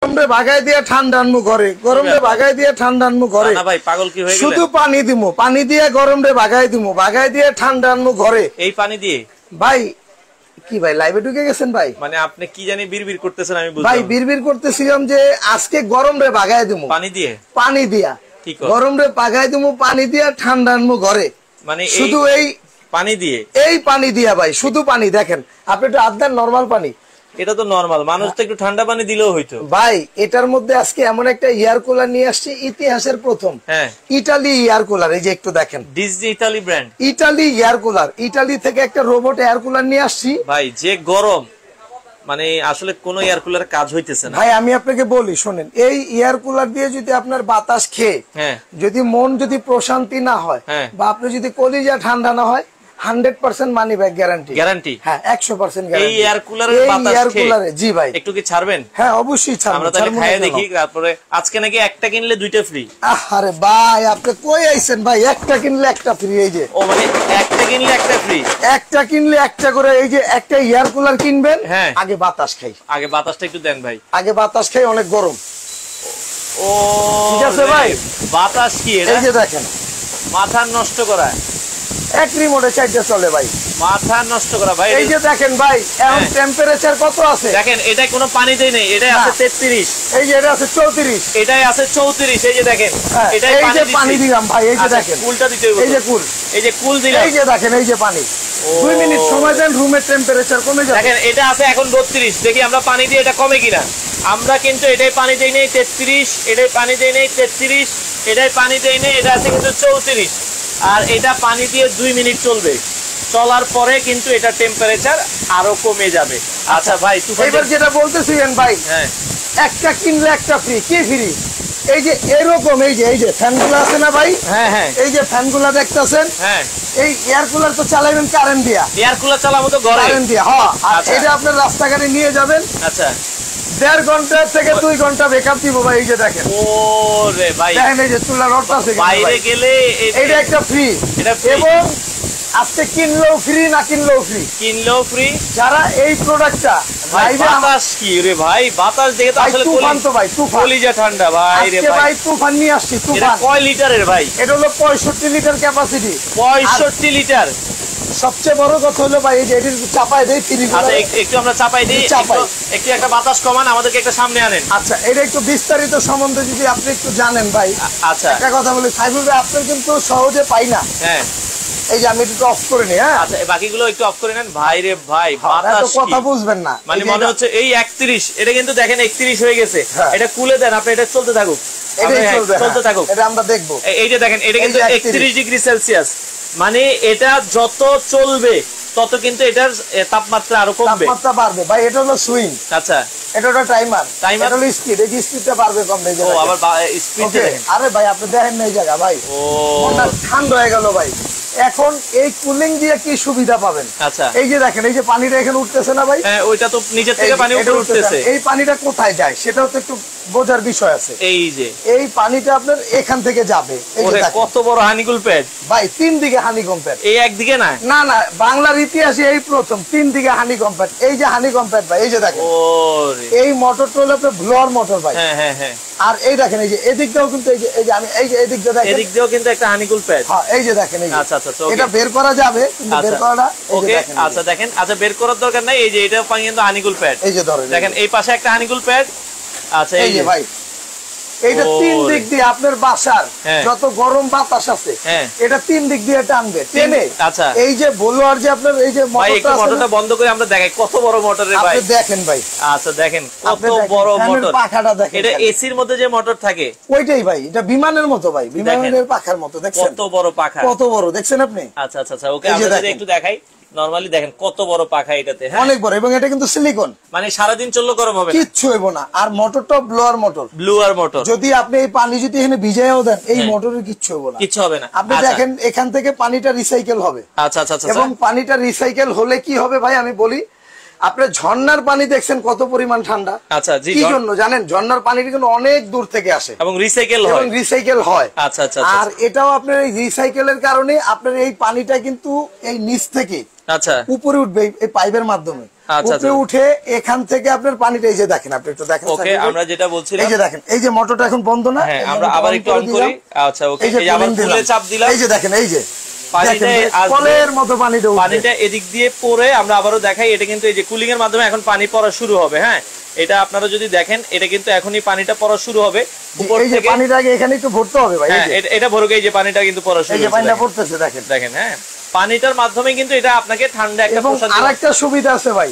গরমে ভাগাই দিয়ে ঠান্ডা আনমু ঘরে, গরমে ভাগাই দিয়ে ঠান্ডা আনমু ঘরে। না ভাই পাগল কি হয়ে গেল? শুধু পানি দিমু, পানি দিয়ে গরমে ভাগাই দিমু, ভাগাই দিয়ে ঠান্ডা আনমু ঘরে। এই পানি দিয়ে ভাই কি ভাই লাইভে ঢুকে গেছেন ভাই? মানে আপনি কি জানি বিড়বিড় করতেছেন আমি বুঝলাম। ভাই বিড়বিড় করতেছিলাম যে আজকে গরমে ভাগাই দিমু পানি দিয়ে, পানি দিয়া গরমে ভাগাই দিমু পানি দিয়া ঠান্ডা আনমু ঘরে। মানে শুধু এই পানি দিয়ে, এই পানি দিয়া ভাই, শুধু পানি। দেখেন আপনি একটু আদার নরমাল পানি, এটা তো নরমাল, মানুষ তো একটু ঠান্ডা পানি দিলেও হইতো ভাই। এটার মধ্যে আজকে এমন একটা এয়ার কুলার নিয়ে আসছে, ইতিহাসের প্রথম। হ্যাঁ, ইটালি এয়ার কুলার। এই যে একটু দেখেন, Disney Italy brand, Italy air cooler. Italy থেকে একটা রোবট এয়ার কুলার নিয়ে আসছি ভাই। যে গরম, মানে আসলে কোন এয়ার কুলার কাজ হইতেছে না ভাই। আমি আপনাকে বলি শোনেন, এই এয়ার কুলার দিয়ে যদি আপনার বাতাস খেয়ে যদি মন যদি প্রশান্তি না হয়, বা আপনি যদি কলিজা ঠান্ডা না হয়, 100% মানি ব্যাক গ্যারান্টি। গ্যারান্টি? হ্যাঁ, 100% গ্যারান্টি। এই এয়ার কুলারের বাতাস খেয়ে? জি ভাই। একটু কি ছাড়বেন? হ্যাঁ অবশ্যই ছাড়বো। আমরা তাহলে খাইয়ে দেখি। তারপরে আজকে নাকি একটা কিনলে দুইটা ফ্রি। আরে ভাই আপনি কই আইছেন ভাই? একটা কিনলে একটা ফ্রি। এই যে ও মানে একটা কিনলে একটা ফ্রি, একটা কিনলে একটা করে। এই যে একটা এয়ার কুলার কিনবেন, আগে বাতাস খাই। আগে বাতাসটা একটু দেন ভাই। আগে বাতাস খাই, অনেক গরম। ও ঠিক আছে ভাই। বাতাস কি এটা? এই যে দেখেন, মাথা নষ্ট করা। এক রিমোটে চারটা চলে ভাই, মাথা নষ্ট করা ভাই। এই যে দেখেন ভাই, এখন টেম্পারেচার কত আছে দেখেন। এটা কোনো পানিতেই নেই, এটাই আছে 33। এই যে এটা আছে 34, এটাই আছে 34। এই যে দেখেন, এটাই পানি দিলাম ভাই। এই যে দেখেন, কুলটা দিতে হবে। এই যে কুল, এই যে কুল দিলাম। এই যে দেখেন, এই যে পানি। 2 মিনিট সময় দেন, রুমের টেম্পারেচার কমে যাবে। দেখেন এটা আছে এখন 32। দেখি আমরা পানি দিয়ে এটা কমে কিনা। আমরা কিন্তু এটাই পানি দেই নেই 33, এটাই পানি দেই নেই 33, এটাই পানি দেই নেই। এটা আছে কিন্তু 34। আর এটা পানি দিয়ে 2 মিনিট চলবে। চলার পরে কিন্তু এটা টেম্পারেচার আরো কমে যাবে। আচ্ছা ভাই, এবার যেটা বলতেছিলেন ভাই, একটা কিনলে একটা ফ্রি। কি ফ্রি? এই যে এরকম, এই যে ফ্যানগুলো আছে না ভাই? এই যে ফ্যানগুলো দেখতেছেন, এই এয়ার কুলার তো চালাবেন কারেন্ট দিয়া। এয়ার কুলার চালাবো তো ঘরে কারেন্ট দিয়া। হ্যাঁ, আর এটা আপনার রাস্তাঘাটে নিয়ে যাবেন। আচ্ছা, 1.5 ঘন্টা থেকে 2 ঘন্টা ব্যাকআপ দিব ভাই। এই যে দেখেন, ওরে ভাই, দেখেন এই যে চুলা রড আছে, বাইরে গেলে এটা একটা ফ্রি। এবং আজকে কিনলেও ফ্রি, না কিনলেও ফ্রি। কিনলেও ফ্রি। যারা এই প্রোডাক্টটা ভাই, বাতাস কি রে ভাই? বাতাস দেখে তো আসলে তুফান তো ভাই, তুফান। কলিজা ঠান্ডা ভাই রে ভাই। তুফান নিয়ে আসছি, তুফান। এটা কয় লিটারের ভাই? এটা হলো 65 লিটার ক্যাপাসিটি। 65 লিটার। সবচেয়ে বড় কথা হলো ভাই, এই যে এটি চাপাই দেই ফ্রি। আচ্ছা, একটু আমরা চাপাই দিই। একটু একটা বাতাস কমান, আমাদেরকে একটা সামনে আনেন। আচ্ছা, এটা একটু বিস্তারিত সম্বন্ধে যদি আপনি একটু জানেন ভাই। আচ্ছা, একটা কথা বলি সাইফুল ভাই, আপনি কিন্তু সহজে পাই না। হ্যাঁ, এই যে আমি একটু অফ করে নি। হ্যাঁ, আচ্ছা, বাকিগুলো একটু অফ করে নেন ভাই রে ভাই। বাতাস কথা বুঝবেন না, মানে মনে হচ্ছে এই 31। এটা কিন্তু দেখেন 31 হয়ে গেছে। এটা কুলে দেন আপনি, এটা চলতে থাকুক, চলতে থাকুক। এটা আমরা দেখবো। এই যে দেখেন, এটা কিন্তু 31 ডিগ্রি সেলসিয়াস। মানে এটা যত চলবে তত কিন্তু এটার তাপমাত্রা আরো কমবে, তাপমাত্রা বাড়বে ভাই। এটা হলো সুইং। আচ্ছা, এটা হলো টাইমার। এটা হলো স্পিড। এই স্পিডটা বাড়বে কমবে। ও আবার স্পিড দেখেন। আরে ভাই আপনি দেখেন না এই জায়গা ভাই, ও ঠান্ডা হয়ে গেল ভাই। এখন এই কুলিং দিয়ে কি সুবিধা পাবেন? আচ্ছা, এই যে দেখেন, এই যে পানিটা এখানে উঠতেছে না ভাই? হ্যাঁ, ওইটা তো নিচে থেকে পানি উপরে উঠতেছে। এই পানিটা কোথায় যায় সেটাও তো একটু বোঝার বিষয় আছে। এই যে এই পানিটা আপনার এখান থেকে যাবে। ওরে কত বড় হানিকুল প্যাড ভাই, 3 দিকে হানিকম প্যাড। এই একদিকে না, না না, বাংলার ইতিহাসে এই প্রথম 3 দিকে হানিকম প্যাড। এই যে হানিকম প্যাড ভাই, এই যে দেখেন। ওরে, এই মোটরটা হলো আপনার ব্লোয়ার মোটর ভাই। হ্যাঁ হ্যাঁ হ্যাঁ। আর এই দেখেন, এই যে এদিক দিয়েও কিন্তু, এই যে আমি এই যে এদিক দিয়ে দেখেন, এদিক দিয়েও কিন্তু একটা হানিকুল প্যাড। হ্যাঁ, এই যে দেখেন। এই আচ্ছা আচ্ছা, এটা বের করা যাবে, কিন্তু বের করাটা ওকে। আচ্ছা দেখেন, আচ্ছা বের করার দরকার নাই। এই যে এটা কিন্তু হানিকুল প্যাড। এই যে ধরেন, দেখেন এই পাশে একটা হানিকুল প্যাড। আচ্ছা, এই যে ভাই, এইটা 3 দিক দিয়ে আপনার বাসার যত গরম বাতাস আছে, এটা 3 দিক দিয়ে টানবে, টেনে। আচ্ছা, এই যে ব্লোয়ার যে আপনার, এই যে মোটরটা বন্ধ করে আমরা দেখাই কত বড় মোটর রে ভাই। আপনি দেখেন ভাই। আচ্ছা দেখেন কত বড় মোটর। পাখাটা দেখেন, এটা এসির মধ্যে যে মোটর থাকে ওইটাই ভাই। এটা বিমানের মতো ভাই, বিমানের পাখার মতো। দেখছেন কত বড় পাখা? কত বড় দেখছেন আপনি? আচ্ছা আচ্ছা আচ্ছা, ওকে আমরা একটু দেখাই। নরমালি দেখেন কত বড় পাখা এটাতে, অনেক বড়। এবং এটা কিন্তু সিলিকন, মানে সারাদিন চললে গরম হবে কিচ্ছু হইব না। আর মোটরটা ব্লোয়ার মোটর। Blower motor. যদি আপনি এই পানি যদি এখানে ভিজাইও দেন, এই মোটরের কিচ্ছু হইব না, কিচ্ছু হবে না। আপনি দেখেন এখান থেকে পানিটা রিসাইকেল হবে। আচ্ছা আচ্ছা আচ্ছা। এবং পানিটা রিসাইকেল হলে কি হবে ভাই আমি বলি, আপনার ঝর্ণার পানি দেখছেন কত পরিমাণ ঠান্ডা। আচ্ছা, কি জন্য জানেন? ঝর্ণার পানিটা কিন্তু অনেক দূর থেকে আসে এবং রিসাইকেল হয়। আচ্ছা আচ্ছা। আর এটাও আপনার এই রিসাইকেলের কারণে আপনার এই পানিটা কিন্তু এই নিচ থেকে আচ্ছা উপরে উঠবে এই পাইপের মাধ্যমে। উপরে উঠে এখান থেকে আপনার পানিটা এই যে দেখেন, আপনি একটু দেখেন। ওকে, আমরা যেটা বলছিলাম এই যে দেখেন, এই যে মোটরটা এখন বন্ধ না, হ্যাঁ আমরা আবার একটু অন করি। আচ্ছা ওকে, এই যে আবার ফুলে চাপ দিলাম, এই যে দেখেন, এই যে কলের মতো পানিটা এদিক দিয়ে পড়ে আমরা আবারও দেখাই, এটা কিন্তু এই যে কুলিং এর মাধ্যমে এখন পানি পড়া শুরু হবে। হ্যাঁ, এটা আপনারা যদি দেখেন, এটা কিন্তু এখনই পানিটা পড়া শুরু হবে উপর থেকে। পানিটা আগে এখানে একটু ভরতে হবে ভাই। হ্যাঁ, এটা ভরুক, এই যে পানিটা কিন্তু পড়া শুরু হয়েছে, এই যে পানিটা পড়তেছে দেখেন, দেখেন। হ্যাঁ, পানিটার মাধ্যমে কিন্তু এটা আপনাকে ঠান্ডা একটা প্রশান্তি। আর একটা সুবিধা আছে ভাই,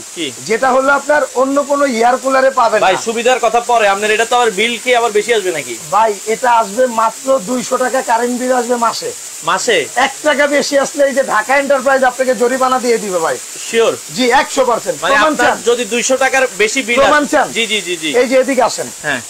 যেটা হলো আপনার অন্য কোনো এয়ার কুলারে পাবেন না ভাই। সুবিধার কথা পরে, আপনার এটা তো আবার বিল কি আবার বেশি আসবে নাকি ভাই? এটা আসবে মাত্র 200 টাকা কারেন্ট বিল আসবে মাসে। 1 টাকা বেশি আসলে এই যে ঢাকা এন্টারপ্রাইজ আপনাকে জরিমানা দিয়ে দিবে ভাই। শিওর? জি 100%। মানে আপনার যদি 200 টাকার বেশি বিল আসে, জি জি জি জি, এই যে এদিকে আসেন। হ্যাঁ,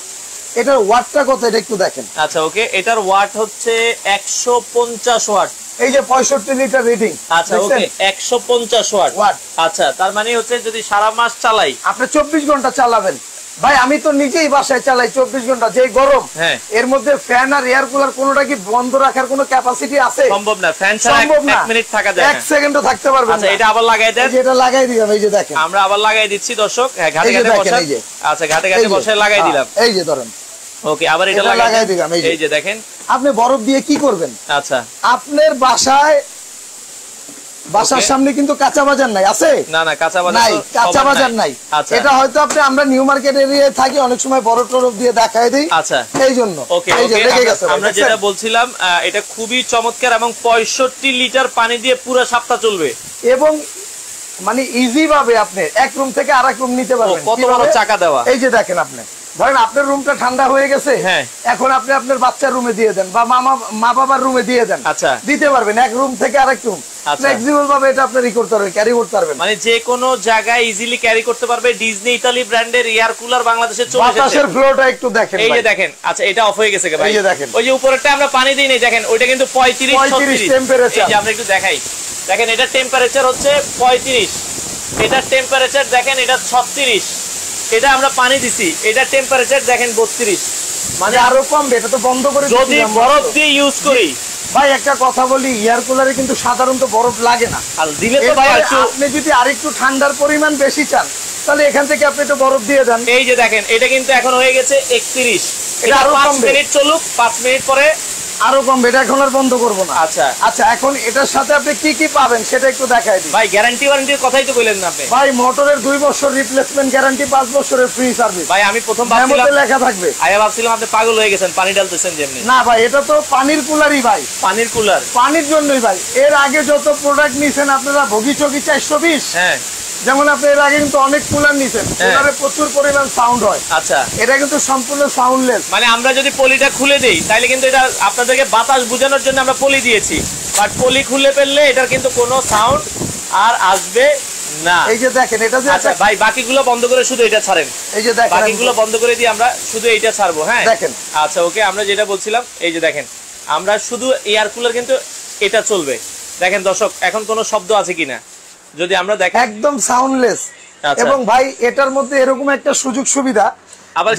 এটার ওয়াটটা কত এটা একটু দেখেন। আচ্ছা ওকে, এটার ওয়াট হচ্ছে 150 ওয়াট। এই যে 65 লিটার রিডিং। আচ্ছা ওকে, 150 ওয়াট। আচ্ছা, তার মানে হচ্ছে যদি সারা মাস চালাই, আপনি 24 ঘন্টা চালাবেন ভাই। আমি তো নিজেই বাসায় চালাই 24 ঘন্টা, যে গরম। হ্যাঁ, এর মধ্যে ফ্যান আর এয়ার কুলার কোনোটা কি বন্ধ রাখার কোনো ক্যাপাসিটি আছে? সম্ভব না। ফ্যান ছাড়া 1 মিনিট থাকা যায় না, 1 সেকেন্ডও থাকতে পারবেন না। আচ্ছা, এটা আবার লাগাই দেন। এটা লাগাই দিলাম, এই যে দেখেন, আমরা আবার লাগাই দিচ্ছি দর্শক। হ্যাঁ, ঘাটে ঘাটে বসান। আচ্ছা, ঘাটে ঘাটে বসায় লাগাই দিলাম। এই যে ধরেন, ওকে, আবার এটা লাগাই দিলাম। এই যে দেখেন, আপনি বরফ দিয়ে কি করবেন? আচ্ছা, আপনার বাসার সামনে কিন্তু কাঁচা বাজার নাই, আছে? না না, কাঁচা বাজার নাই। এটা হয়তো আমরা নিউ মার্কেট এরিয়ায় থাকি, অনেক সময় বরফ টরফ দিয়ে দেখায় দিই। আচ্ছা, এই জন্য আমরা যেটা বলছিলাম, এটা খুবই চমৎকার এবং 65 লিটার পানি দিয়ে পুরো সপ্তাহ চলবে এবং মানে ইজি ভাবে আপনি এক রুম থেকে আরেক রুম নিতে পারবেন। কত বড় চাকা দেওয়া। এই যে দেখেন, আপনি ধরেন আপনার রুমটা ঠান্ডা হয়ে গেছে, এখন আপনি আপনার বাচ্চার রুমে দিয়ে দেন বা মা বাবার রুমে দিয়ে দেন। আচ্ছা, দিতে পারবেন এক রুম থেকে আরেক রুম। ফ্লেক্সিবল ভাবে এটা আপনি করতে পারবেন, ক্যারি করতে পারবেন, মানে যে কোনো জায়গায় ইজিলি ক্যারি করতে পারবে। ডিজনি ইতালি ব্র্যান্ডের এয়ার কুলার বাংলাদেশে চলে এসেছে। বাতাসের ফ্লোটা একটু দেখেন, এই যে দেখেন। আচ্ছা, এটা অফ হয়ে গেছে ভাই। এই যে দেখেন, ওই যে উপরেরটা আমরা পানি দেই নাই, দেখেন ওইটা কিন্তু 35 টেম্পারেচার। এই যে আমরা একটু দেখাই, দেখেন এটা টেম্পারেচার হচ্ছে 35, এটা টেম্পারেচার দেখেন এটা 36, এটা আমরা পানি দিছি, এটা টেম্পারেচার দেখেন 32, মানে আরো কম। এটা তো বন্ধ করে যদি বরফ দিয়ে ইউজ করি ভাই। একটা কথা বলি, এয়ার কুলারে কিন্তু সাধারণত বরফ লাগে না, আর দিলে তো ভাই আপনি যদি আরেকটু ঠান্ডার পরিমাণ বেশি চান, তাহলে এখান থেকে আপনি একটু বরফ দিয়ে দেন। এই যে দেখেন, এটা কিন্তু এখন হয়ে গেছে 31, এটা আরো 5 মিনিট চলুক, 5 মিনিট পরে আরো কমবে। এটা এখন আর বন্ধ করবো না। আচ্ছা আচ্ছা, এখন এটার সাথে আপনি কি কি পাবেন সেটা একটু দেখাই দিই ভাই। গ্যারান্টি ওয়ারেন্টির কথাই তো বললেন না আপনি ভাই। মোটরের 2 বছর রিপ্লেসমেন্ট গ্যারান্টি, 5 বছরের ফ্রি সার্ভিস। ভাই আমি প্রথম ভাবছিলাম লেখা থাকবে, ভাবছিলাম আপনি পাগল হয়ে গেছেন, পানি ঢালতেছেন যেমনি। না ভাই, এটা তো পানির কুলারই ভাই, পানির কুলার, পানির জন্যই ভাই। এর আগে যত প্রোডাক্ট নিছেন আপনারা, ভোগী চকি 420, হ্যাঁ, যেমন আপনি এর আগে কিন্তু অনেক কুলার নিছেন, কুলারে প্রচুর পরিমাণ সাউন্ড হয়। আচ্ছা, এটা কিন্তু সম্পূর্ণ সাউন্ডলেস। মানে আমরা যদি পলিটা খুলে দেই, তাহলে কিন্তু এটা আপনাদেরকে বাতাস বোঝানোর জন্য আমরা পলি দিয়েছি, বাট পলি খুলে ফেললে এটার কিন্তু কোনো সাউন্ড আর আসবে না। এই যে দেখেন, এটা যে আচ্ছা ভাই, বাকিগুলো বন্ধ করে শুধু এটা ছাড়েন। এই যে দেখেন, বাকিগুলো বন্ধ করে দিয়ে আমরা শুধু এইটা ছাড়বো। হ্যাঁ দেখেন। আচ্ছা ওকে, আমরা যেটা বলছিলাম, এই যে দেখেন, আমরা শুধু এয়ার কুলার কিন্তু এটা চলবে। দেখেন দর্শক, এখন কোনো শব্দ আছে কিনা যদি আমরা দেখেন, একদম সাউন্ডলেস। এবং ভাই এটার মধ্যে এরকম একটা সুযোগ সুবিধা,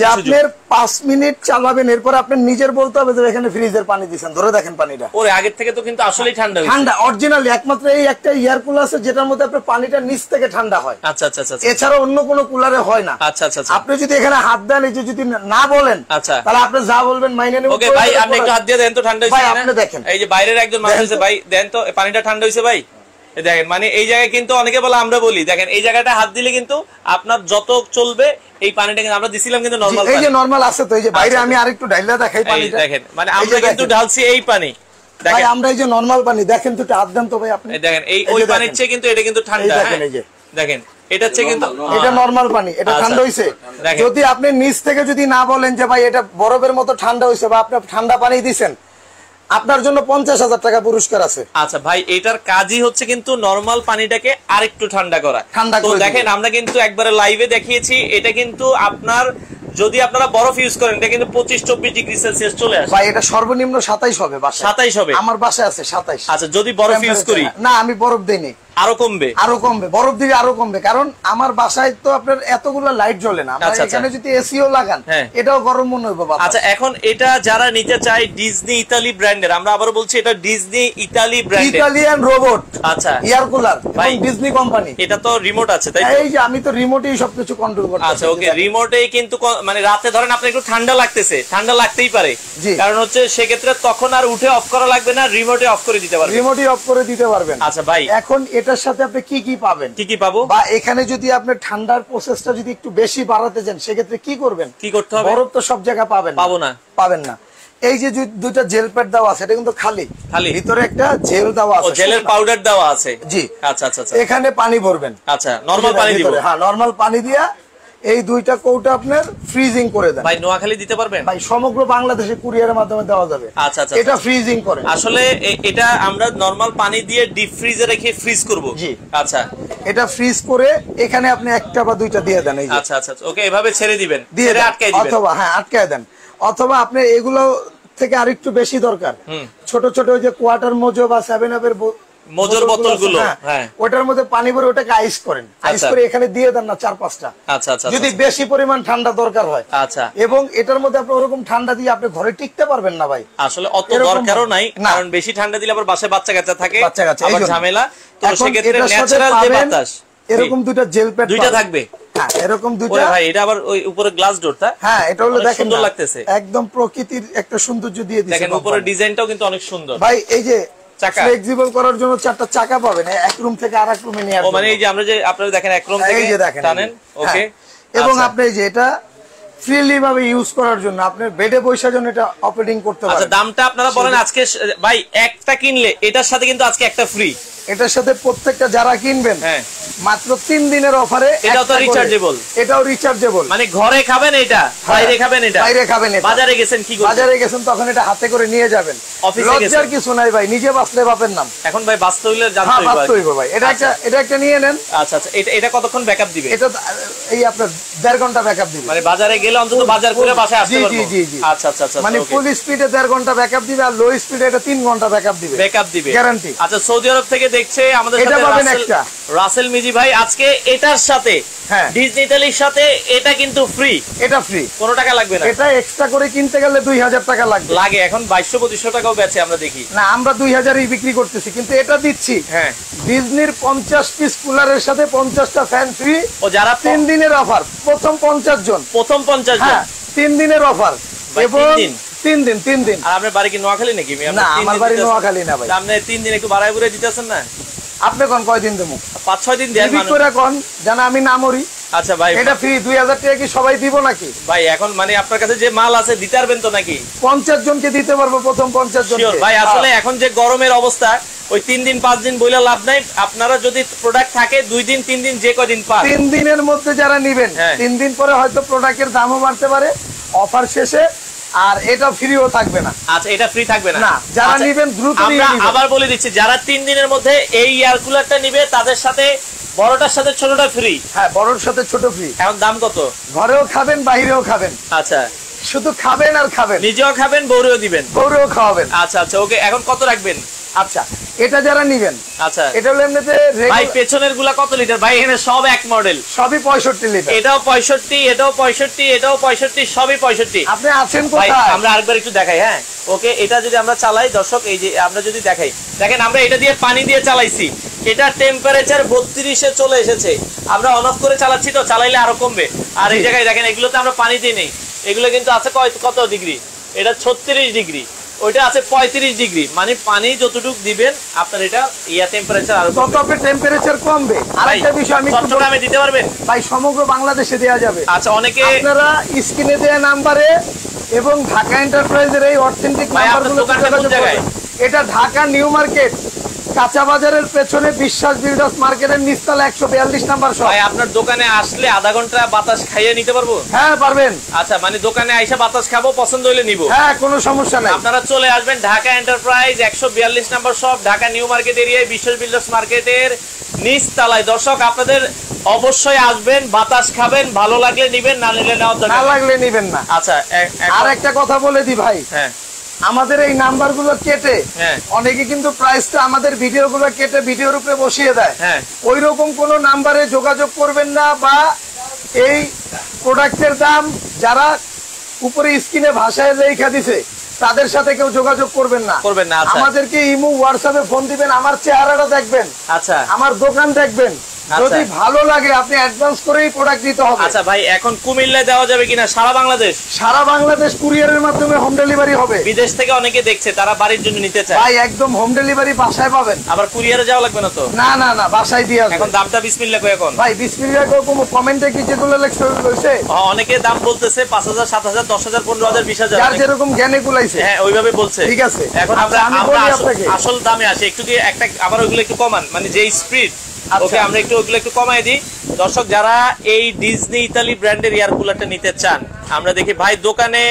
যে আপনার 5 মিনিট চালাবেন, এরপর আপনার নিজের বলতে হবে যে এখানে ফ্রিজের পানি দিবেন। ধরে দেখেন পানিটা, ওরে আগের থেকে তো কিন্তু আসলেই ঠান্ডা হয়েছে। ঠান্ডা অরিজিনালি একমাত্র এই একটা এয়ার কুলার আছে যেটার মধ্যে আপনার পানিটা নিচ থেকে ঠান্ডা হয়। আচ্ছা আচ্ছা আচ্ছা, এছাড়া অন্য কোনো কুলারে হয় না। আচ্ছা আচ্ছা, আপনি যদি এখানে হাত দেন, এই যে যদি না বলেন, আচ্ছা, তাহলে আপনি যা বলবেন মাইনে নেব। ওকে ভাই, আপনি একটু হাত দিয়ে দেন তো, ঠান্ডা হয়েছে ভাই? আপনি দেখেন, এই যে বাইরের একজন মানুষ আছে ভাই, দেন তো পানিটা ঠান্ডা হয়েছে ভাই। দেখেন, মানে এই জায়গায় কিন্তু অনেকে বলে, আমরা বলি দেখেন, এই জায়গাটা হাত দিলে কিন্তু আপনার যত চলবে এই পানিটা কিন্তু আমরা দিছিলাম কিন্তু নরমাল, এই যে নরমাল আছে তো। এই যে বাইরে আমি আরেকটু ঢাইলা দেখাই পানিটা, দেখেন, মানে আমরা কিন্তু ঢালছি এই পানি। ভাই আমরা এই যে নরমাল পানি দেখেন তো, হাত দেন তো ভাই আপনি। দেখেন, এই ওই পানির চেয়ে কিন্তু এটা কিন্তু ঠান্ডা। দেখেন, এই যে দেখেন, এটা হচ্ছে কিন্তু এটা নরমাল পানি, এটা ঠান্ডা হইছে। যদি আপনি নিচ থেকে যদি না বলেন যে ভাই এটা বরফের মতো ঠান্ডা হইছে, বা আপনি ঠান্ডা পানি দিবেন, আপনার জন্য 50,000 টাকা পুরস্কার আছে। আচ্ছা ভাই, এটার কাজই হচ্ছে কিন্তু নরমাল পানিটাকে আরেকটু ঠান্ডা করা। তো দেখেন, আমরা কিন্তু একবারে লাইভে দেখিয়েছি, এটা কিন্তু আপনার যদি আপনারা বরফ ইউজ করেন এটা কিন্তু 25-24 ডিগ্রি সেলসিয়াস চলে আসে ভাই। এটা সর্বনিম্ন 27 হবে বাসায়। 27 হবে আমার বাসায় আছে 27। আচ্ছা যদি বরফ ইউজ করি? না আমি বরফ দেইনি। আরো কমবে? আরো কমবে, বরফ দিলে আরো কমবে, কারণ আমার বাসায় তো আপনার এতগুলো লাইট জ্বলে না। আমরা এখানে যদি এসিও লাগান এটাও গরম মনে হবে। আচ্ছা এখন এটা যারা নিতে চায় ডিজনি ইতালি ব্র্যান্ডের, আমরা আবারো বলছি এটা ডিজনি ইতালি ব্র্যান্ডের, ইতালিয়ান রোবট আচ্ছা এয়ার কুলার এবং ডিজনি কোম্পানি। এটা তো রিমোট আছে তাই তো? এই যে আমি তো রিমোটেই সবকিছু কন্ট্রোল করতে। আচ্ছা ওকে, রিমোটেই কিন্তু মানে রাতে ধরেন আপনার একটু ঠান্ডা লাগতেছে, ঠান্ডা লাগতেই পারে, কারণ হচ্ছে সেক্ষেত্রে তখন আর উঠে অফ করা লাগবে না, রিমোটে অফ করে দিতে পারবেন। রিমোটই অফ করে দিতে পারবেন। আচ্ছা ভাই এখন এটার সাথে আপনি কি কি পাবেন? কি কি পাবো? বা এখানে যদি আপনি ঠান্ডার প্রসেসটা যদি একটু বেশি বাড়াতে চান সেক্ষেত্রে কি করবেন? কি করতে হবে? বরফ তো সব জায়গায় পাবো না। এই যে দুইটা জেল প্যাড দেওয়া আছে, এটা কিন্তু খালি, ভিতরে একটা জেল দেওয়া আছে, জেলের পাউডার দেওয়া আছে। জি আচ্ছা আচ্ছা আচ্ছা। এখানে পানি ভরবেন। আচ্ছা নরমাল পানি দিব? হ্যাঁ নরমাল পানি দিয়া এই দুইটা কৌটা আপনার ফ্রিজিং করে দেন। ভাই নোয়াখালী দিতে পারবেন? ভাই সমগ্র বাংলাদেশে কুরিয়ারের মাধ্যমে দেওয়া যাবে। আচ্ছা আচ্ছা। এটা ফ্রিজিং করে। আসলে এটা আমরা নরমাল পানি দিয়ে ডিপ ফ্রিজে রেখে ফ্রিজ করব? জি। আচ্ছা এটা ফ্রিজ করে এখানে আপনি একটা বা দুইটা দিয়ে দেন। এই যে আচ্ছা আচ্ছা ওকে, এভাবে ছেড়ে দিবেন, ছেড়ে আটকায় দিবেন, অথবা আটকায় দেন, অথবা আপনি এগুলো থেকে আরেকটু বেশি দরকার ছোট ছোট ওই যে কোয়ার্টার মোজো বা 7 আপের মোজোর বোতলগুলো, ওটার মধ্যে পানি ভরে ওটাকে আইস করেন, আইস করে এখানে দিয়ে দেন না 4-5টা। আচ্ছা আচ্ছা। যদি বেশি পরিমাণ ঠান্ডা দরকার হয়। আচ্ছা। এবং এটার মধ্যে আপনি ওরকম ঠান্ডা দিয়ে আপনি ঘরে টিকতে পারবেন না ভাই। আসলে অত দরকারও নাই, কারণ বেশি ঠান্ডা দিলে আবার বাসায় বাচ্চা কাচ্চা থাকে, আবার ঝামেলা। তো সেক্ষেত্রে ন্যাচারাল যে বাতাস, এরকম দুইটা জেল প্যাড দুইটা থাকবে। হ্যাঁ এরকম দুইটা। ভাই এটা আবার ওই উপরে গ্লাস ডোরটা। হ্যাঁ এটা হলো দেখেন সুন্দর লাগতেছে, একদম প্রকৃতির একটা সৌন্দর্য দিয়ে দিয়েছে। দেখেন উপরে ডিজাইনটাও কিন্তু অনেক সুন্দর। ভাই এই যে চাকা ফ্লেক্সিবল করার জন্য 4টা চাকা পাবেন, এক রুম থেকে আরেক রুমে নিয়ে আসবেন। মানে এই যে আমরা যে আপনারা দেখেন এক রুম থেকে টানেন, ওকে। এবং আপনি এই যে এটা ফ্রিলি ভাবে ইউজ করার জন্য আপনি বেডে বসার জন্য এটা অপারেটিং করতে পারেন। আচ্ছা দামটা আপনারা বলেন আজকে ভাই একটা কিনলে এটার সাথে কিন্তু আজকে একটা ফ্রি। এটার সাথে প্রত্যেকটা যারা কিনবেন মাত্র 3 দিনের অফারে এটাও তো রিচার্জেবল। এটাও রিচার্জেবল, মানে ঘরে খাবেন এটা, বাইরে খাবেন এটা, বাইরে খাবেন এটা। বাজারে গেছেন কি করবেন? বাজারে গেছেন তখন এটা হাতে করে নিয়ে যাবেন। অফিসে গেছেন, লজ্জার কিছু নাই ভাই, নিজে বাঁচলে বাপের নাম। এখন ভাই বাঁচতে হইলে জানতে হইবে ভাই। এটা একটা নিয়ে নেন। আচ্ছা আচ্ছা। এটা কতক্ষণ ব্যাকআপ দিবে? এটা এই আপনার 1.5 ঘন্টা ব্যাকআপ দিবে। মানে বাজারে গেলে অন্তত বাজার করে বাসায় আসতে পারবো। জি জি। আচ্ছা আচ্ছা আচ্ছা। মানে ফুল স্পিডে 1.5 ঘন্টা ব্যাকআপ দিবে, আর লো স্পিডে এটা 3 ঘন্টা ব্যাকআপ দিবে। গ্যারান্টি। আচ্ছা সৌদি আরব থেকে দেখছে আমাদের সাথে রাসেল মিজি ভাই, আজকে এটার সাথে ডিজনি ইতালির সাথে এটা কিন্তু ফ্রি। এটা ফ্রি, কোনো টাকা লাগবে না। এটা এক্সট্রা করে কিনতে গেলে 2000 টাকা লাগে। এখন 2200-2500 টাকাও বেচে আমরা দেখি। না আমরা 2000-ই বিক্রি করতেছি, কিন্তু এটা দিচ্ছি ডিজনির 50 পিস কুলারের সাথে 50টা ফ্যান ফ্রি। ও যারা 3 দিনের অফার, প্রথম 50 জন, প্রথম 50 জন 3 দিনের অফার। এবং 3 দিন। আর আপনার বাড়ি কি নোয়াখালী নাকি? না আমার বাড়ি নোয়াখালী না ভাই। আপনি 3 দিন একটু বাড়ায় বুড়ে দিতেছেন না? আপনি কোন কয়দিন দেবো? 5-6 দিন দেন মানুষ করে কোন জানা আমি না মরি। আচ্ছা ভাই এটা ফ্রি। 2000 টাকা কি সবাই দিব নাকি ভাই? এখন মানে আপনার কাছে যে মাল আছে দিতে পারবেন তো নাকি? 50 জনকে দিতে পারবো, প্রথম 50 জনকে ভাই। আসলে এখন যে গরমের অবস্থা, ওই 3 দিন 5 দিন বইলা লাভ নাই। আপনারা যদি প্রোডাক্ট থাকে 2 দিন 3 দিন যে কদিন পান, 3 দিনের মধ্যে যারা নেবেন, 3 দিন পরে হয়তো প্রোডাক্টের দামও বাড়তে পারে অফার শেষে, আর এটা ফ্রিও থাকবে না। আচ্ছা এটা ফ্রি থাকবে না। যারা নেবেন দ্রুত নিয়ে নেবেন। আবার বলে দিচ্ছি, যারা 3 দিনের মধ্যে এই এয়ার কুলারটা নিবে তাদের সাথে বড়টার সাথে ছোটটা ফ্রি। হ্যাঁ বড়র সাথে ছোট ফ্রি। এখন দাম কত? ঘরেও খাবেন বাইরেও খাবেন। আচ্ছা শুধু খাবেন আর খাবেন, নিজেও খাবেন বউরেও দিবেন, বউরেও খাওয়াবেন। আচ্ছা আচ্ছা ওকে। এখন কত রাখবেন? আচ্ছা এটা যারা নিবেন, আচ্ছা এটা হলো এমনিতে ভাই পেছনের গুলা কত লিটার ভাই? এখানে সব এক মডেল, সবই 65 লিটার। এটাও 65, এটাও 65, এটাও 65, সবই 65। আপনি আছেন কোথায়? আমরা আরেকবার একটু দেখাই। হ্যাঁ ওকে। এটা যদি আমরা চালাই দর্শক, এই যে আমরা যদি দেখাই, দেখেন আমরা এটা দিয়ে পানি দিয়ে চালাইছি, এটা টেম্পারেচার 32-এ চলে এসেছে। আমরা অন অফ করে চালাচ্ছি, তো চালাইলে আরো কমবে। আর এই জায়গায় দেখেন এগুলোতে আমরা পানি দিই নেই, এগুলো কিন্তু আছে কত ডিগ্রি? এটা 36 ডিগ্রি, ওইটা আছে 35 ডিগ্রি। মানে পানি যতটুকু দিবেন আপনার এটা ইয়া টেম্পারেচার আরো তত আপনার টেম্পারেচার কমবে। আরেকটা বিষয় আমি চট্টগ্রামে দিতে পারবেন ভাই, সমগ্র বাংলাদেশে দেয়া যাবে। আচ্ছা অনেকে আপনারা স্ক্রিনে দেয়া নাম্বারে এবং ঢাকা এন্টারপ্রাইজের এই অথেন্টিক নাম্বারগুলো যোগাযোগ করবেন। এটা ঢাকা নিউ মার্কেট কাঁচা বাজারের পেছনে বিশ্বাস বিল্ডার্স মার্কেটের নিচতলা 142 নাম্বার শপ। ভাই আপনার দোকানে আসলে আধা ঘন্টা বাতাস খাইয়ে নিতে পারবো? হ্যাঁ পারবেন। আচ্ছা মানে দোকানে আইসা বাতাস খাবো, পছন্দ হইলে নিব? হ্যাঁ কোনো সমস্যা নাই। আপনারা চলে আসবেন Dhaka enterprise 142 number shop, Dhaka new market এরিয়ায় বিশ্বাস বিল্ডার্স মার্কেটের নিচতলায়। দর্শক আপনাদের অবশ্যই আসবেন, বাতাস খাবেন, ভালো লাগলে নিবেন, না নিলে নেওয়ার দরকার, না লাগলে নিবেন না। আচ্ছা আর একটা কথা বলে দি ভাই, হ্যাঁ আমাদের এই নাম্বারগুলো কেটে অনেকে কিন্তু প্রাইসটা আমাদের ভিডিওগুলো কেটে ভিডিওর উপরে বসিয়ে দেয়। ওই রকম কোন নাম্বারে যোগাযোগ করবেন না, বা এই প্রোডাক্টের দাম যারা উপরে স্ক্রিনে ভাষায় লেখা দিছে তাদের সাথে কেউ যোগাযোগ করবেন না। আমাদেরকে ইমো হোয়াটসঅ্যাপে ফোন দিবেন, আমার চেহারাটা দেখবেন, আচ্ছা আমার দোকান দেখবেন, যদি ভালো লাগে আপনি অ্যাডভান্স করেই প্রোডাক্ট দিতে হবে। আচ্ছা ভাই এখন কুমিল্লায় দেওয়া যাবে কিনা? সারা বাংলাদেশ? সারা বাংলাদেশ কুরিয়ারের মাধ্যমে হোম ডেলিভারি হবে। বিদেশ থেকে অনেকে দেখছে, তারা বাড়ির জন্য নিতে চায়। ভাই একদম হোম ডেলিভারি বাসায় পাবেন। আবার কুরিয়ারে যাওয়া লাগবে না তো? না না না, বাসায় দিয়ে আসবে। এখন দামটা বিসমিল্লাহ কই? এখন ভাই বিসমিল্লাহ কই কোন কমেন্টে কি যেগুলো লেখছে হইছে? অনেকে দাম বলতেছে 5000 7000 10000 15000 20000, যার যেরকম জ্ঞানে কুলাইছে হ্যাঁ ওইভাবে বলছে। ঠিক আছে, এখন আমরা আসল দামে আসি, একটু কি একটা আবার ওইগুলো একটু কমান, মানে যে স্পিড ওকে আমরা একটু ওগুলো একটু কমাই দিই। দর্শক যারা এই ডিজনি ইতালি ব্র্যান্ডের এয়ার কুলারটা নিতে চান, আমরা দেখি ভাই দোকানে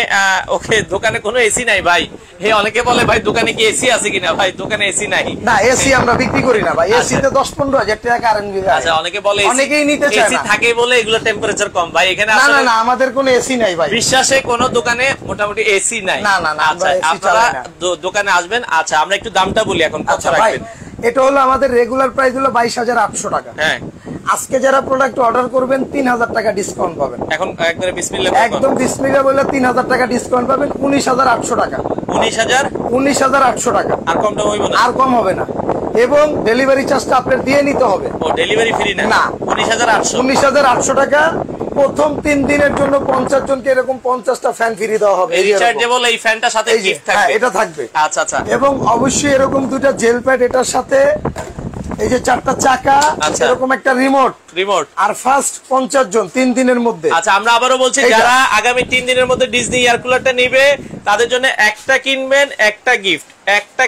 ওকে দোকানে কোনো এসি নাই ভাই। হে অনেকে বলে ভাই দোকানে কি এসি আছে কিনা? ভাই দোকানে এসি নাই। না এসি আমরা বিক্রি করি না ভাই, এসি তে 10-15 হাজার টাকা কারেন্ট বিল। আচ্ছা অনেকে বলে অনেকেই নিতে চায় না, এসি থাকে বলে এগুলো টেম্পারেচার কম। ভাই এখানে না না না, আমাদের কোনো এসি নাই ভাই, বিশ্বাসে কোনো দোকানে মোটামুটি এসি নাই। না না না, আচ্ছা আপনারা দোকানে আসবেন। আচ্ছা আমরা একটু দামটা বলি এখন কত রাখবেন। এটা হলো আমাদের রেগুলার প্রাইস হলো 22800 টাকা। হ্যাঁ আজকে যারা প্রোডাক্ট অর্ডার করবেন 3000 টাকা ডিসকাউন্ট পাবেন। এখন একবারে বিসমিল্লাহ, একদম বিসমিল্লাহ বলে 3000 টাকা ডিসকাউন্ট পাবেন। 19800 টাকা। 19800 টাকা। আর কমটা হইব না? আর কম হবে না, এবং ডেলিভারি চার্জটা আপনার দিয়ে নিতে হবে। ও ডেলিভারি ফ্রি না? না 19800 টাকা। প্রথম 3 দিনের জন্য 50 জনকে এরকম 50টা ফ্যান ফ্রি দেওয়া হবে। রিচার্জেবল এই ফ্যানটার সাথে গিফট থাকবে? হ্যাঁ এটা থাকবে। আচ্ছা আচ্ছা। এবং অবশ্যই এরকম দুটো জেল প্যাড এটার সাথে, এই যে 4টা চাকা, এরকম একটা রিমোট আর ফার্স্ট 50 জন 3 দিনের মধ্যে। আচ্ছা আমরা আবারও বলছি, যারা আগামী 3 দিনের মধ্যে ডিজনি এয়ার কুলারটা নেবে তাদের জন্য একটা কিনবেন একটা গিফট, একটা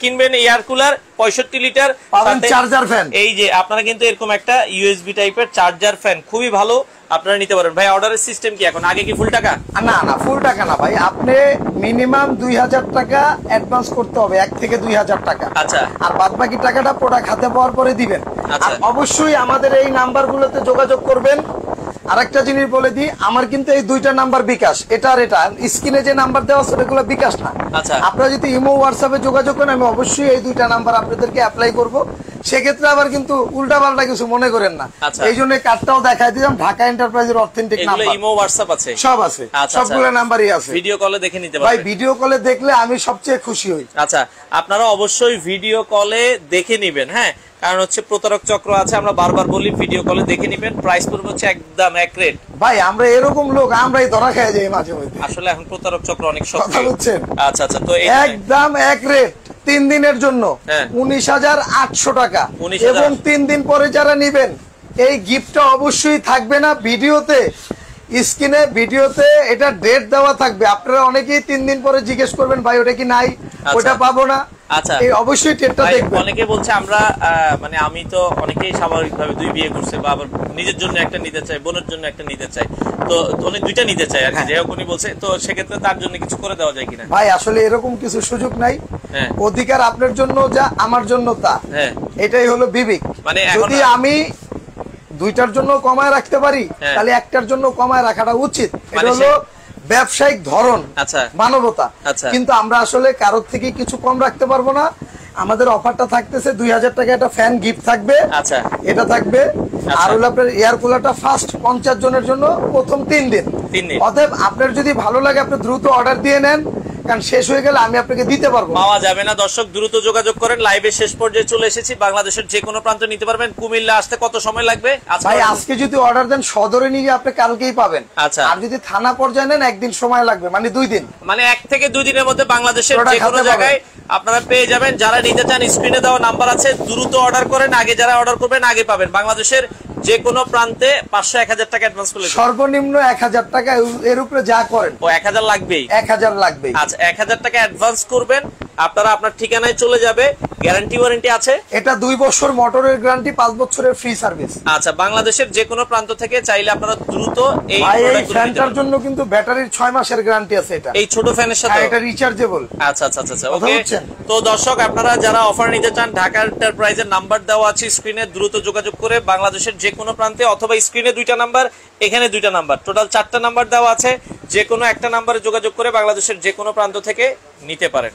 কিনবেন এয়ার কুলার 65 লিটার পাবেন চার্জার ফ্যান। এই যে আপনারা কিন্তু এরকম একটা ইউএসবি টাইপের চার্জার ফ্যান খুবই ভালো আপনারা নিতে পারেন। ভাই অর্ডারের সিস্টেম কি এখন? আগে কি ফুল টাকা? না না ফুল টাকা না ভাই, আপনি মিনিমাম 2000 টাকা অ্যাডভান্স করতে হবে, 1 থেকে 2000 টাকা। আচ্ছা আর বাদ বাকি টাকাটা প্রোডাক্ট হাতে পাওয়ার পরে দিবেন। আর অবশ্যই আমাদের এই নাম্বারগুলোতে যোগাযোগ করবেন। আরেকটা জিনিস বলে দিই, আমার কিন্তু এই দুইটা নাম্বার বিকাশ, এটা আর এটা স্ক্রিনে যে নাম্বার দেওয়া আছে সেগুলো বিকাশ না। আপনারা যদি ইমো হোয়াটসঅ্যাপে যোগাযোগ করেন, আমি অবশ্যই এই দুইটা নাম্বার আপনাদেরকে অ্যাপ্লাই করব। সেক্ষেত্রে আবার কিন্তু উল্টা পাল্টা কিছু মনে করেন না, এই জন্য কার্ডটাও দেখাই দিলাম, ঢাকা এন্টারপ্রাইজের অথেন্টিক নাম্বার। ইমো হোয়াটসঅ্যাপ আছে? সব আছে, সবগুলো নাম্বারই আছে। ভিডিও কলে দেখে নিতে পারবেন। ভাই ভিডিও কলে দেখলে আমি সবচেয়ে খুশি হই। আচ্ছা আপনারা অবশ্যই ভিডিও কলে দেখে নেবেন, হ্যাঁ কারণ হচ্ছে প্রতারক চক্র আছে, আমরা বারবার বলি ভিডিও কলে দেখে নেবেন। প্রাইস পড়বে হচ্ছে একদম এক রেট। ভাই আমরা এরকম লোক, আমরাই ধরা খেয়ে যাই মাঝে মধ্যে। আসলে এখন প্রতারক চক্র অনেক শক্তি। আচ্ছা আচ্ছা, তো একদম এক রেট 3 দিনের জন্য 19800 টাকা। এবং 3 দিন পরে যারা নেবেন এই গিফটটা অবশ্যই থাকবে না ভিডিওতে, স্ক্রিনে ভিডিওতে এটা ডেট দেওয়া থাকবে। আপনারা অনেকেই 3 দিন পরে জিজ্ঞেস করবেন ভাই ওটা কি নাই, ওটা পাবো না। আচ্ছা এই অবশ্যই ডেটটা দেখবেন। অনেকে বলছে আমরা মানে আমি তো অনেকেই স্বাভাবিকভাবে 2 বিয়ে করছে, বা আবার নিজের জন্য একটা নিতে চাই, বোনের জন্য একটা নিতে চাই, তো অনেক 2টা নিতে চাই আর কি, যাই হোক উনি বলছে, তো সেক্ষেত্রে তার জন্য কিছু করে দেওয়া যায় কিনা? ভাই আসলে এরকম কিছু সুযোগ নাই, অধিকার আপনার জন্য যা আমার জন্য তা, এটাই হলো বিবেক। মানে যদি আমি 2টার জন্য কমায় রাখতে পারি তাহলে একটার জন্য কমায় রাখাটা উচিত, এটা হলো ব্যবসায়িক ধরন, মানবতা। কিন্তু আমরা আসলে কারোর থেকে কিছু কম রাখতে পারবো না। আমাদের অফারটা থাকতেছে 2000 টাকা একটা ফ্যান গিফট থাকবে, এটা থাকবে। আর হলো আপনার এয়ার কুলারটা ফার্স্ট 50 জনের জন্য প্রথম 3 দিন। অতএব আপনার যদি ভালো লাগে আপনি দ্রুত অর্ডার দিয়ে নেন, কারণ শেষ হয়ে গেলে আমি আপনাকে দিতে পারবো, পাওয়া যাবে না। দর্শক দ্রুত যোগাযোগ করেন, লাইভের শেষ পর্যায়ে চলে এসেছি। বাংলাদেশের যে কোনো প্রান্তে নিতে পারবেন। কুমিল্লা আসতে কত সময় লাগবে? ভাই আজকে যদি অর্ডার দেন সদরে নিয়ে আপনি কালকেই পাবেন। আচ্ছা, আর যদি থানা পর্যায়ে নেন একদিন সময় লাগবে, মানে 2 দিন, মানে 1 থেকে 2 দিনের মধ্যে বাংলাদেশের যে কোনো জায়গায় আপনারা পেয়ে যাবেন। যারা নিতে চান স্ক্রিনে দেওয়া নাম্বার আছে, দ্রুত অর্ডার করেন, আগে যারা অর্ডার করবেন আগে পাবেন। বাংলাদেশের যে কোনো প্রান্তে 500-1000 টাকা অ্যাডভান্স করলে, সর্বনিম্ন 1000 টাকা, এর উপরে যা করেন ও 1000 লাগবেই, 1000 লাগবেই। আচ্ছা 1000 টাকা অ্যাডভান্স করবেন, আপনারা আপনার ঠিকানায় চলে যাবে। গ্যারান্টি ওয়ারেন্টি আছে? এটা 2 বছর মোটরের গ্যারান্টি, 5 বছরের ফ্রি সার্ভিস। আচ্ছা, বাংলাদেশের যে কোনো প্রান্ত থেকে চাইলে আপনারা দ্রুত এই ফ্যানটার জন্য কিন্তু ব্যাটারির 6 মাসের গ্যারান্টি আছে। এটা এই ছোট ফ্যানের সাথে এটা রিচার্জেবল। আচ্ছা আচ্ছা আচ্ছা ওকে। তো দর্শক, আপনারা যারা অফার নিতে চান, ঢাকা এন্টারপ্রাইজের নাম্বার দেওয়া আছে স্ক্রিনে, দ্রুত যোগাযোগ করে বাংলাদেশের যে কোনো প্রান্তে, অথবা স্ক্রিনে 2টা নাম্বার, এখানে 2টা নাম্বার, টোটাল 4টা নাম্বার দেওয়া আছে, যে কোনো একটা নাম্বারে যোগাযোগ করে বাংলাদেশের যে কোনো প্রান্ত থেকে নিতে পারেন।